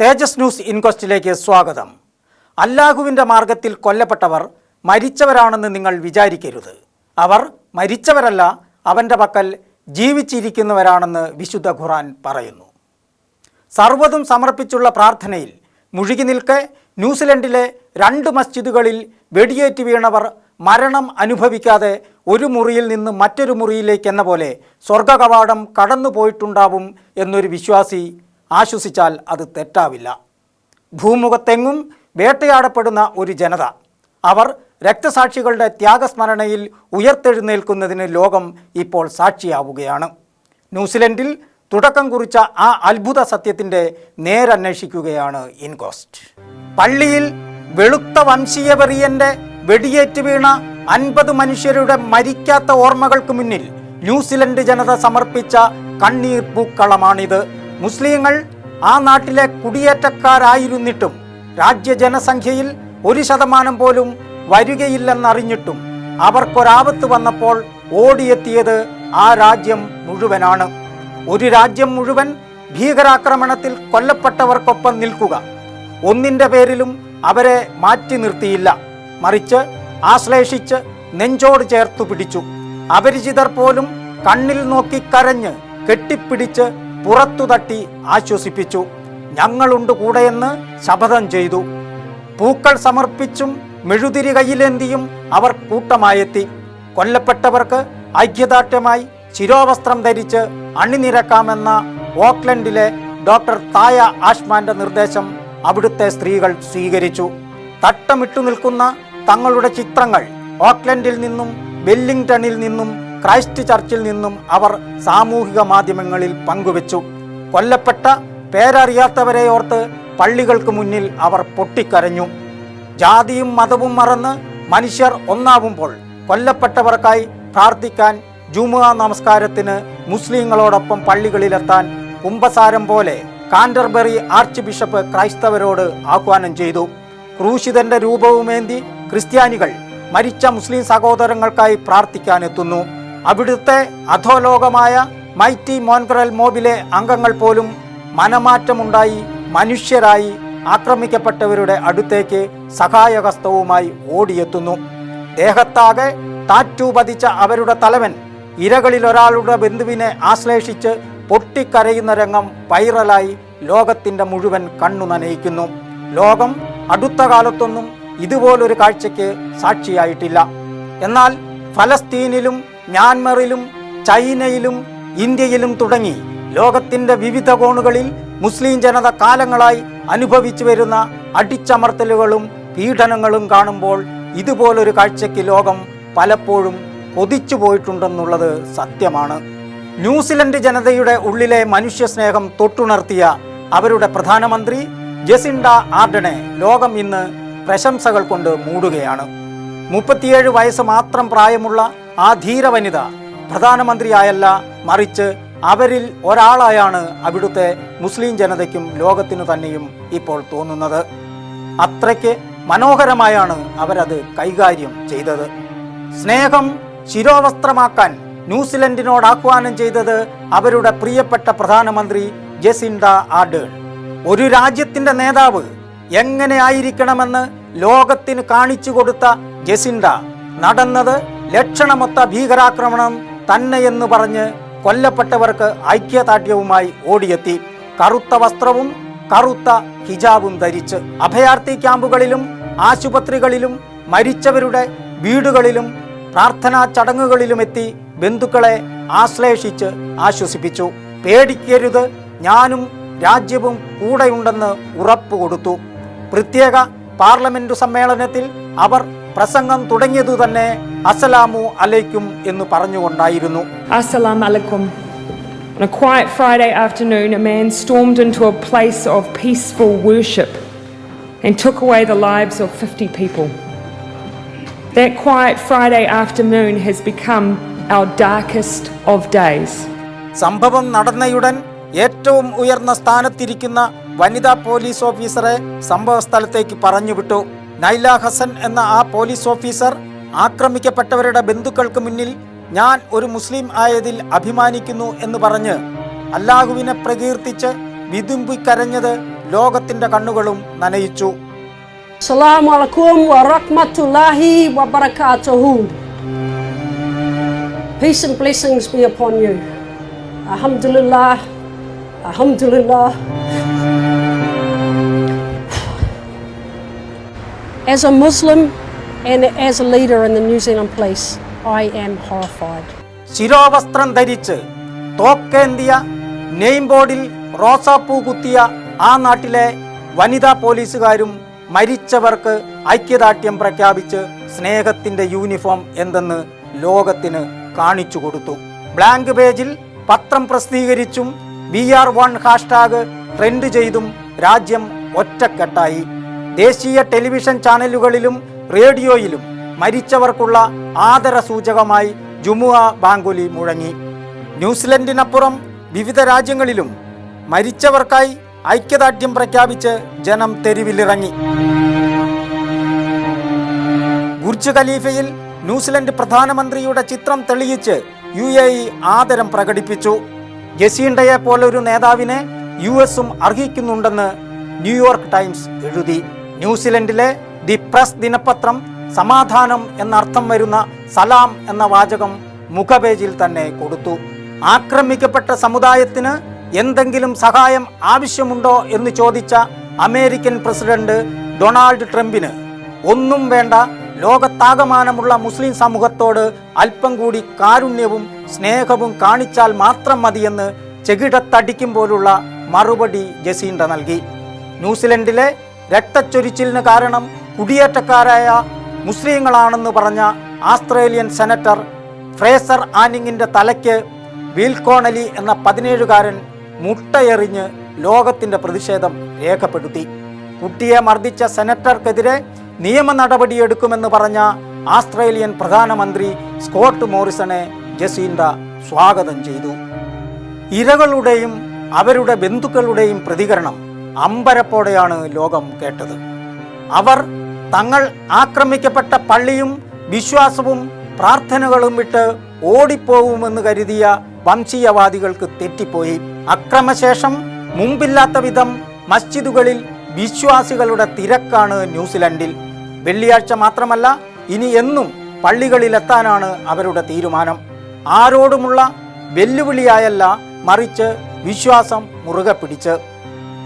തേജസ് news ഇൻക്വസ്റ്റിലേക്ക് സ്വാഗതം. അല്ലാഹുവിൻ്റെ മാർഗത്തിൽ കൊല്ലപ്പെട്ടവർ മരിച്ചവരാണെന്ന് നിങ്ങൾ വിചാരിക്കരുത്. അവർ മരിച്ചവരല്ല, അവൻ്റെ പക്കൽ ജീവിച്ചിരിക്കുന്നവരാണെന്ന് വിശുദ്ധ ഖുർആൻ പറയുന്നു. സർവ്വതും സമർപ്പിച്ചുള്ള പ്രാർത്ഥനയിൽ മുഴുകി നിൽക്കെ ന്യൂസിലൻഡിലെ 2 മസ്ജിദുകളിൽ വെടിയേറ്റ് വീണവർ മരണം അനുഭവിക്കാതെ ഒരു മുറിയിൽ നിന്ന് മറ്റൊരു മുറിയിലേക്കെന്ന പോലെ സ്വർഗകവാടം കടന്നു പോയിട്ടുണ്ടാവും എന്നൊരു വിശ്വാസി ആശ്വസിച്ചാൽ അത് തെറ്റാവില്ല. ഭൂമുഖത്തെങ്ങും വേട്ടയാടപ്പെടുന്ന ഒരു ജനത. അവർ രക്തസാക്ഷികളുടെ ത്യാഗസ്മരണയിൽ ഉയർത്തെഴുന്നേൽക്കുന്നതിന് ലോകം ഇപ്പോൾ സാക്ഷിയാവുകയാണ്. ന്യൂസിലൻഡിൽ തുടക്കം കുറിച്ച ആ അത്ഭുത സത്യത്തിൻ്റെ നേരന്വേഷിക്കുകയാണ് ഇൻക്വസ്റ്റ്. പള്ളിയിൽ വെളുത്ത വംശീയവെറിയൻ്റെ വെടിയേറ്റ് വീണ 50 മനുഷ്യരുടെ മരിക്കാത്ത ഓർമ്മകൾക്ക് മുന്നിൽ ന്യൂസിലൻഡ് ജനത സമർപ്പിച്ച കണ്ണീർ പൂക്കളമാണിത്. മുസ്ലിങ്ങൾ ആ നാട്ടിലെ കുടിയേറ്റക്കാരായിരുന്നിട്ടും രാജ്യജനസംഖ്യയിൽ 1% പോലും വരികയില്ലെന്നറിഞ്ഞിട്ടും അവർക്കൊരാപത്ത് വന്നപ്പോൾ ഓടിയെത്തിയത് ആ രാജ്യം മുഴുവനാണ്. ഒരു രാജ്യം മുഴുവൻ ഭീകരാക്രമണത്തിൽ കൊല്ലപ്പെട്ടവർക്കൊപ്പം നിൽക്കുക. ഒന്നിൻ്റെ പേരിലും അവരെ മാറ്റി നിർത്തിയില്ല, മറിച്ച് ആശ്ലേഷിച്ച് നെഞ്ചോട് ചേർത്തു പിടിച്ചു. അപരിചിതർ പോലും കണ്ണിൽ നോക്കി കരഞ്ഞ് കെട്ടിപ്പിടിച്ച് പുറത്തു തട്ടി ആശ്വസിപ്പിച്ചു. ഞങ്ങളുണ്ട് കൂടെയെന്ന് ശപഥം ചെയ്തു. പൂക്കൾ സമർപ്പിച്ചും മെഴുതിരി കയ്യിലേന്തിയും അവർ കൂട്ടമായെത്തി. കൊല്ലപ്പെട്ടവർക്ക് ഐക്യദാർഢ്യമായി ശിരോവസ്ത്രം ധരിച്ച് അണിനിരക്കാമെന്ന ഓക്ലൻഡിലെ ഡോക്ടർ തായ ആഷ്മാന്റെ നിർദ്ദേശം അവിടുത്തെ സ്ത്രീകൾ സ്വീകരിച്ചു. തട്ടമിട്ടു നിൽക്കുന്ന തങ്ങളുടെ ചിത്രങ്ങൾ ഓക്ലൻഡിൽ നിന്നും വെല്ലിംഗ്ടണിൽ നിന്നും ക്രൈസ്റ്റ് ചർച്ചിൽ നിന്നും അവർ സാമൂഹിക മാധ്യമങ്ങളിൽ പങ്കുവച്ചു. കൊല്ലപ്പെട്ട പേരറിയാത്തവരെ ഓർത്ത് പള്ളികൾക്ക് മുന്നിൽ അവർ പൊട്ടിക്കരഞ്ഞു. ജാതിയും മതവും മറന്ന് മനുഷ്യർ ഒന്നാവുമ്പോൾ കൊല്ലപ്പെട്ടവർക്കായി പ്രാർത്ഥിക്കാൻ ജുമുഅ നമസ്കാരത്തിന് മുസ്ലിങ്ങളോടൊപ്പം പള്ളികളിലെത്താൻ കുമ്പസാരം പോലെ കാൻറ്റർബറി ആർച്ച് ബിഷപ്പ് ക്രൈസ്തവരോട് ആഹ്വാനം ചെയ്തു. ക്രൂശിതന്റെ രൂപവുമേന്തി ക്രിസ്ത്യാനികൾ മരിച്ച മുസ്ലിം സഹോദരങ്ങൾക്കായി പ്രാർത്ഥിക്കാനെത്തുന്നു. അവിടുത്തെ അധോലോകമായ മൈറ്റി മോൻഗ്രൽ മോബിലെ അംഗങ്ങൾ പോലും മനമാറ്റമുണ്ടായി മനുഷ്യരായി ആക്രമിക്കപ്പെട്ടവരുടെ അടുത്തേക്ക് സഹായഹസ്തവുമായി ഓടിയെത്തുന്നു. ദേഹത്താകെ ടാറ്റു പതിച്ച അവരുടെ തലവൻ ഇരകളിലൊരാളുടെ ബന്ധുവിനെ ആശ്ലേഷിച്ച് പൊട്ടിക്കരയുന്ന രംഗം വൈറലായി ലോകത്തിൻ്റെ മുഴുവൻ കണ്ണു നനയിക്കുന്നു. ലോകം അടുത്ത കാലത്തൊന്നും ഇതുപോലൊരു കാഴ്ചയ്ക്ക് സാക്ഷിയായിട്ടില്ല. എന്നാൽ ഫലസ്തീനിലും മ്യാൻമറിലും ചൈനയിലും ഇന്ത്യയിലും തുടങ്ങി ലോകത്തിൻ്റെ വിവിധ കോണുകളിൽ മുസ്ലിം ജനത കാലങ്ങളായി അനുഭവിച്ചു വരുന്ന അടിച്ചമർത്തലുകളും പീഡനങ്ങളും കാണുമ്പോൾ ഇതുപോലൊരു കാഴ്ചയ്ക്ക് ലോകം പലപ്പോഴും കൊതിച്ചു പോയിട്ടുണ്ടെന്നുള്ളത് സത്യമാണ്. ന്യൂസിലൻഡ് ജനതയുടെ ഉള്ളിലെ മനുഷ്യസ്നേഹം തൊട്ടുണർത്തിയ അവരുടെ പ്രധാനമന്ത്രി ജസിൻഡ ആർഡനെ ലോകം ഇന്ന് പ്രശംസകൾ കൊണ്ട് മൂടുകയാണ്. 37 വയസ്സ് മാത്രം പ്രായമുള്ള ആ ധീര വനിത പ്രധാനമന്ത്രിയായല്ല, മറിച്ച് അവരിൽ ഒരാളായാണ് അവിടുത്തെ മുസ്ലിം ജനതയ്ക്കും ലോകത്തിനു തന്നെയും ഇപ്പോൾ തോന്നുന്നത്. അത്രയ്ക്ക് മനോഹരമായാണ് അവരത് കൈകാര്യം ചെയ്തത്. സ്നേഹം ശിരോവസ്ത്രമാക്കാൻ ന്യൂസിലൻഡിനോട് ആഹ്വാനം ചെയ്തത് അവരുടെ പ്രിയപ്പെട്ട പ്രധാനമന്ത്രി ജസിൻഡ ആർഡേൺ. ഒരു രാജ്യത്തിൻ്റെ നേതാവ് എങ്ങനെ ആയിരിക്കണമെന്ന് ലോകത്തിന് കാണിച്ചു കൊടുത്ത ജസിൻഡ നടന്നത് ലക്ഷണമൊത്ത ഭീകരാക്രമണം തന്നെയെന്ന് പറഞ്ഞ് കൊല്ലപ്പെട്ടവർക്ക് ഐക്യദാർഢ്യവുമായി ഓടിയെത്തി. കറുത്ത വസ്ത്രവും കറുത്ത ഹിജാബും ധരിച്ച് അഭയാർത്ഥി ക്യാമ്പുകളിലും ആശുപത്രികളിലും മരിച്ചവരുടെ വീടുകളിലും പ്രാർത്ഥനാ ചടങ്ങുകളിലുമെത്തി ബന്ധുക്കളെ ആശ്ലേഷിച്ച് ആശ്വസിപ്പിച്ചു. പേടിക്കരുത്, ഞാനും രാജ്യവും കൂടെയുണ്ടെന്ന് ഉറപ്പുകൊടുത്തു. പ്രത്യേക പാർലമെന്റ് സമ്മേളനത്തിൽ അവർ പ്രസംഗം തുടങ്ങിയതു തന്നെ അസ്സലാമു അലൈക്കും എന്ന് പറഞ്ഞുകൊണ്ടായിരുന്നു. Assalamu alaikum. On a quiet Friday afternoon, a man stormed into a place of peaceful worship and took away the lives of 50 people. That quiet Friday afternoon has become our darkest of days. സംഭവം നടന്നയുടൻ ഏറ്റവും ഉയർന്ന സ്ഥാനത്തിരിക്കുന്ന വനിതാ police ഓഫീസറെ സംഭവസ്ഥലത്തേക്ക് പറഞ്ഞുവിട്ടു. നൈല ഹസൻ എന്ന ആ police officer ആക്രമിക്കപ്പെട്ടവരുടെ ബന്ധുക്കൾക്ക് മുന്നിൽ ഞാൻ ഒരു മുസ്ലിം ആയതിൽ അഭിമാനിക്കുന്നു എന്ന് പറഞ്ഞ് അല്ലാഹുവിനെ പ്രകീർത്തിച്ച് വിതുമ്പിക്കരഞ്ഞത് ലോകത്തിന്റെ കണ്ണുകളും നനയിച്ചു. Assalamu alaikum wa rahmatullahi wa barakatuhu. Peace and blessings be upon you. Alhamdulillah, alhamdulillah. As a Muslim and as a leader in the New Zealand Police, I am horrified. ശിരോവസ്ത്രം ധരിച്ച് തോക്കേന്തിയ നെയിം ബോർഡിൽ റോസാപ്പൂ കുത്തിയ ആ നാട്ടിലെ വനിതാ പോലീസുകാരും മരിച്ചവർക്ക് ഐക്യദാർഢ്യം പ്രഖ്യാപിച്ച് സ്നേഹത്തിന്റെ യൂണിഫോം എന്തെന്ന് ലോകത്തിന് കാണിച്ചു കൊടുത്തു. ബ്ലാങ്ക് പേജിൽ പത്രം പ്രസിദ്ധീകരിച്ചും BR1 ഹാഷ്ടാഗ് ട്രെൻഡ് ചെയ്തും രാജ്യം ഒറ്റക്കെട്ടായി. ദേശീയ ടെലിവിഷൻ ചാനലുകളിലും റേഡിയോയിലും മരിച്ചവർക്കുള്ള ആദരസൂചകമായി ജുമുഅ ബാങ്കുലി മുഴങ്ങി. ന്യൂസിലൻഡിനപ്പുറം വിവിധ രാജ്യങ്ങളിലും മരിച്ചവർക്കായി ഐക്യദാർഢ്യം പ്രഖ്യാപിച്ച് ജനം തെരുവിലിറങ്ങി. ബുർജ് ഖലീഫയിൽ ന്യൂസിലൻഡ് പ്രധാനമന്ത്രിയുടെ ചിത്രം തെളിയിച്ച് UAE ആദരം പ്രകടിപ്പിച്ചു. ജസീണ്ടയെ പോലൊരു നേതാവിനെ US-ഉം അർഹിക്കുന്നുണ്ടെന്ന് ന്യൂയോർക്ക് ടൈംസ് എഴുതി. ന്യൂസിലൻഡിലെ ദി പ്രസ് ദിനപത്രം സമാധാനം എന്നർത്ഥം വരുന്ന സലാം എന്ന വാചകം മുഖപേജിൽ തന്നെ കൊടുത്തു. ആക്രമിക്കപ്പെട്ട സമുദായത്തിന് എന്തെങ്കിലും സഹായം ആവശ്യമുണ്ടോ എന്ന് ചോദിച്ച അമേരിക്കൻ പ്രസിഡന്റ് ഡൊണാൾഡ് ട്രംപിന് ഒന്നും വേണ്ട, ലോകത്താകമാനമുള്ള മുസ്ലിം സമൂഹത്തോട് അല്പം കൂടി കാരുണ്യവും സ്നേഹവും കാണിച്ചാൽ മാത്രം മതിയെന്ന് ചെകിടത്തടിക്കും പോലുള്ള മറുപടി ജസീണ്ട നൽകി. ന്യൂസിലൻഡിലെ രക്തച്ചൊരിച്ചിലിന് കാരണം കുടിയേറ്റക്കാരായ മുസ്ലിങ്ങളാണെന്ന് പറഞ്ഞ ആസ്ട്രേലിയൻ സെനറ്റർ ഫ്രേസർ ആനിങ്ങിന്റെ തലയ്ക്ക് വിൽക്കോണലി എന്ന 17-കാരൻ മുട്ടയെറിഞ്ഞ് ലോകത്തിന്റെ പ്രതിഷേധം രേഖപ്പെടുത്തി. കുട്ടിയെ മർദ്ദിച്ച സെനറ്റർക്കെതിരെ നിയമ നടപടിയെടുക്കുമെന്ന് പറഞ്ഞ ആസ്ട്രേലിയൻ പ്രധാനമന്ത്രി സ്കോട്ട് മോറിസണെ ജസീണ്ട സ്വാഗതം ചെയ്തു. ഇരകളുടെയും അവരുടെ ബന്ധുക്കളുടെയും പ്രതികരണം അമ്പരപ്പോടെയാണ് ലോകം കേട്ടത്. അവർ തങ്ങൾ ആക്രമിക്കപ്പെട്ട പള്ളിയും വിശ്വാസവും പ്രാർത്ഥനകളും വിട്ട് ഓടിപ്പോവുമെന്ന് കരുതിയ വംശീയവാദികൾക്ക് തെറ്റിപ്പോയി. അക്രമശേഷം മുമ്പില്ലാത്ത വിധം മസ്ജിദുകളിൽ വിശ്വാസികളുടെ തിരക്കാണ് ന്യൂസിലൻഡിൽ. വെള്ളിയാഴ്ച മാത്രമല്ല, ഇനി എന്നും പള്ളികളിലെത്താനാണ് അവരുടെ തീരുമാനം. ആരോടുമുള്ള വെല്ലുവിളിയായല്ല, മറിച്ച് വിശ്വാസം മുറുകെ പിടിച്ച്.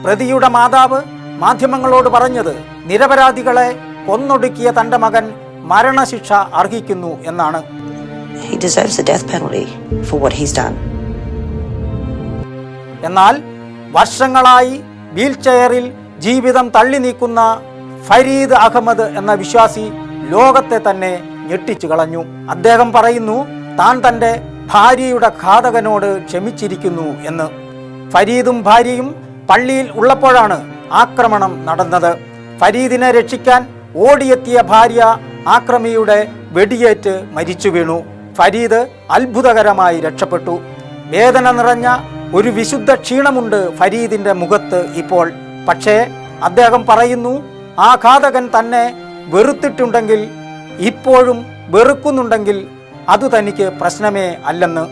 പ്രതിയുടെ മാതാവ് മാധ്യമങ്ങളോട് പറഞ്ഞത് നിരപരാധികളെ കൊന്നൊടുക്കിയ തന്റെ മകൻ മരണശിക്ഷ അർഹിക്കുന്നു എന്നാണ്. He deserves the death penalty for what he's done. എന്നാൽ വർഷങ്ങളായി വീൽ ചെയറിൽ ജീവിതം തള്ളി നീക്കുന്ന ഫരീദ് അഹമ്മദ് എന്ന വിശ്വാസി ലോകത്തെ തന്നെ ഞെട്ടിച്ചു കളഞ്ഞു. അദ്ദേഹം പറയുന്നു താൻ തൻ്റെ ഭാര്യയുടെ ഘാതകനോട് ക്ഷമിച്ചിരിക്കുന്നു എന്ന്. ഫരീദും ഭാര്യയും പള്ളിയിൽ ഉള്ളപ്പോഴാണ് ആക്രമണം നടന്നത്. ഫരീദിനെ രക്ഷിക്കാൻ ഓടിയെത്തിയ ഭാര്യ ആക്രമിയുടെ വെടിയേറ്റ് മരിച്ചു വീണു. ഫരീദ് അത്ഭുതകരമായി രക്ഷപ്പെട്ടു. വേദന നിറഞ്ഞ ഒരു വിശുദ്ധ ക്ഷീണമുണ്ട് ഫരീദിന്റെ മുഖത്ത് ഇപ്പോൾ. പക്ഷേ അദ്ദേഹം പറയുന്നു ആ ഘാതകൻ തന്നെ വെറുത്തിട്ടുണ്ടെങ്കിൽ, ഇപ്പോഴും വെറുക്കുന്നുണ്ടെങ്കിൽ അത് തനിക്ക് പ്രശ്നമേ അല്ലെന്ന്.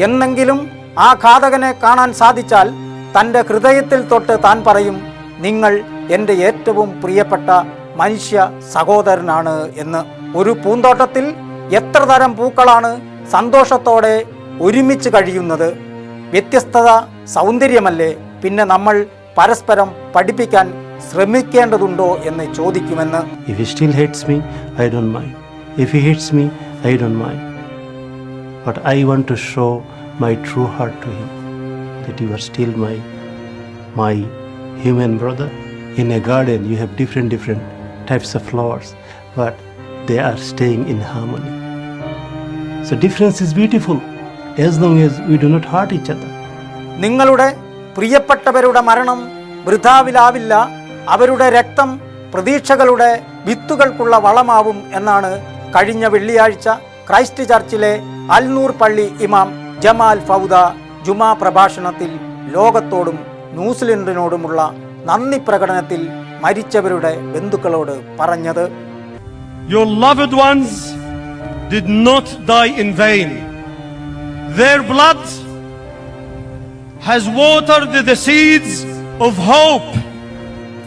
എന്നെങ്കിലും ആ ഘാതകനെ കാണാൻ സാധിച്ചാൽ തൻ്റെ ഹൃദയത്തിൽ തൊട്ട് താൻ പറയും, നിങ്ങൾ എൻ്റെ ഏറ്റവും പ്രിയപ്പെട്ട മനുഷ്യ സഹോദരനാണ് എന്ന്. ഒരു പൂന്തോട്ടത്തിൽ എത്ര തരം പൂക്കളാണ് സന്തോഷത്തോടെ ഒരുമിച്ച് കഴിയുന്നത്? വ്യത്യസ്തത സൗന്ദര്യമല്ലേ? പിന്നെ നമ്മൾ പരസ്പരം പഠിപ്പിക്കാൻ ശ്രമിക്കേണ്ടതുണ്ടോ എന്ന് ചോദിക്കുമെന്ന്. If he still hates me, I don't mind. If he hates me, I don't mind. But I want to show my true heart to him, that you are still my human brother. In a garden, you have different types of flowers, but they are staying in harmony. So difference is beautiful as long as we do not hurt each other. നിങ്ങളുടെ പ്രിയപ്പെട്ടവരുടെ മരണം വൃഥാവിലാവില്ല. അവരുടെ രക്തം പ്രതീക്ഷകളുടെ വിത്തുകൾക്കുള്ള വളമാവും എന്നാണ് കഴിഞ്ഞ വെള്ളിയാഴ്ച Christ ചർച്ചിലെ Al Noor പള്ളി ഇമാം ജമാൽ ഫൗദ ജുമാ പ്രഭാഷണത്തിൽ ലോകത്തോടും ന്യൂസിലൻഡിനോടുമുള്ള നന്ദി പ്രകടനത്തിൽ മരിച്ചവരുടെ ബന്ധുക്കളോട് പറഞ്ഞത്. Your loved ones did not die in vain. Their blood has watered the seeds of hope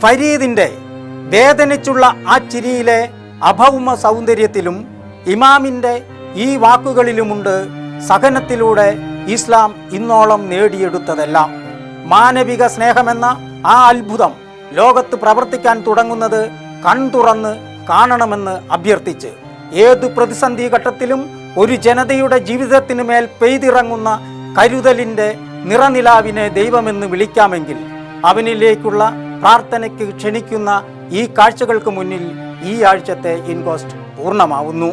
ഫരീദിൻ്റെ വേദനിച്ചുള്ള ആ ചിരിയിലെ അഭൗമ സൗന്ദര്യത്തിലും ഇമാമിൻ്റെ ഈ വാക്കുകളിലുമുണ്ട് സഹനത്തിലൂടെ ഇസ്ലാം ഇന്നോളം നേടിയെടുത്തതെല്ലാം. മാനവിക സ്നേഹമെന്ന ആ അത്ഭുതം ലോകത്ത് പ്രവർത്തിക്കാൻ തുടങ്ങുന്നത് കൺതുറന്ന് കാണണമെന്ന് അഭ്യർത്ഥിച്ച് ഏതു പ്രതിസന്ധി ഘട്ടത്തിലും ഒരു ജനതയുടെ ജീവിതത്തിനു മേൽ പെയ്തിറങ്ങുന്ന കരുതലിൻ്റെ നിറനിലാവിനെ ദൈവമെന്ന് വിളിക്കാമെങ്കിൽ അവനിലേക്കുള്ള പ്രാർത്ഥനയ്ക്ക് ക്ഷണിക്കുന്ന ഈ കാഴ്ചകൾക്ക് മുന്നിൽ ഈ ആഴ്ചത്തെ ഇൻക്വസ്റ്റ് പൂർണ്ണമാവുന്നു.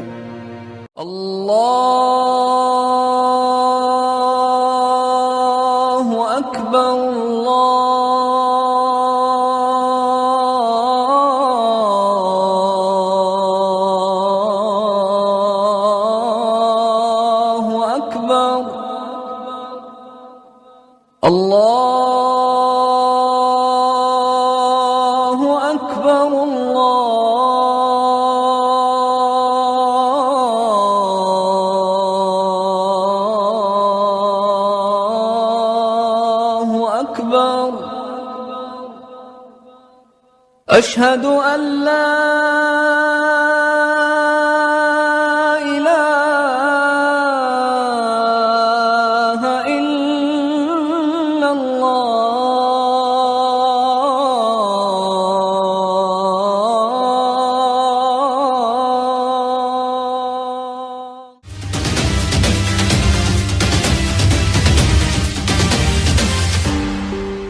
അല്ലാഹു അക്ബർ അല്ലാഹു അക്ബർ അല്ലാഹു അക്ബർ അല്ലാഹു അക്ബർ അഷ്ഹദു അൻ ലാ